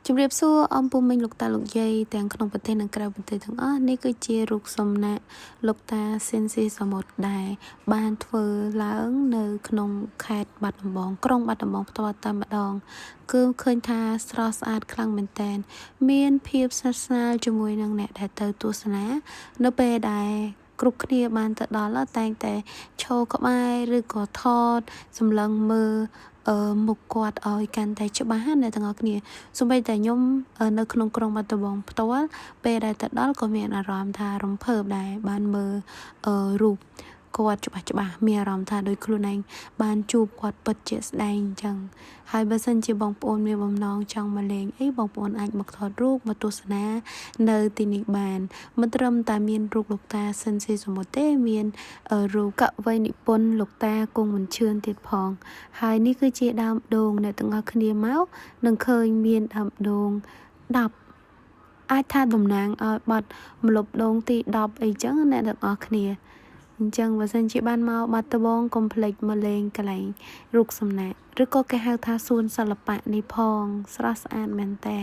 ជំរាបសួរអំពុំមិញលោកតាលោកយាយទាំងក្នុងប្រទេសនិងក្រៅប្រទេសទាំងអស់នេះគឺជារូបសំណាកលោកតាស៊ីនស៊ីសមុទ្រដែលបានធ្វើឡើងនៅក្នុងខេត្តបាត់ដំបងក្រុងបាត់ដំបងផ្ទាល់តែម្ដងគឺឃើញថាស្រស់ស្អាតខ្លាំងមែនទែនមានភាពស្និទ្ធស្នាលជាមួយនឹងអ្នកដែលទៅទស្សនានៅពេលដែលគ្រប់គ្នាបានទៅដល់តែងតែឈរក្បែរឬក៏ថតសម្លឹងមើលមុខគាត់ឲ្យកាន់តែច្បាស់ណាស់ទាំងអស់គ្នាសូម្បីតែខ្ញុំនៅក្នុងក្រុងបាត់ដំបងផ្ទាល់ពេលដែលទៅដល់ក៏មានអារម្មណ៍ថារំភើបដែរបានមើលរូបគាត់ច្បាស់មានអារម្មណ៍ថាដូចខ្លួនឯងបានជួបគាត់ពិតជាស្ដែងអញ្ចឹងហើយបើសិនជាបងប្អូនមានបំណងចង់មកលេងអីបងប្អូនអាចមកថតរូបមកទស្សនានៅទីនេះបានមិនត្រឹមតែមានរូបលោកតាស៊ីនស៊ីសមុទ្រទេមានរូបកវីនិពន្ធលោកតាគង់មិនឈឿនទៀតផងហើយនេះគឺជាដើមដូងអ្នកទាំងអស់គ្នាមកនឹងឃើញមានដើមដូង10អាចថាតំណាងឲ្យបាត់ម្លប់ដូងទី10អីចឹងអ្នកទាំងអស់គ្នាអញ្ចឹងបើសិនជាបានមកបាត់ដំបងកុំភ្លេចមកលេងកន្លែងរូបសំណាកឬក៏គេហៅថាសួនសិល្បៈនេះផងស្រស់ស្អាតមែនតើ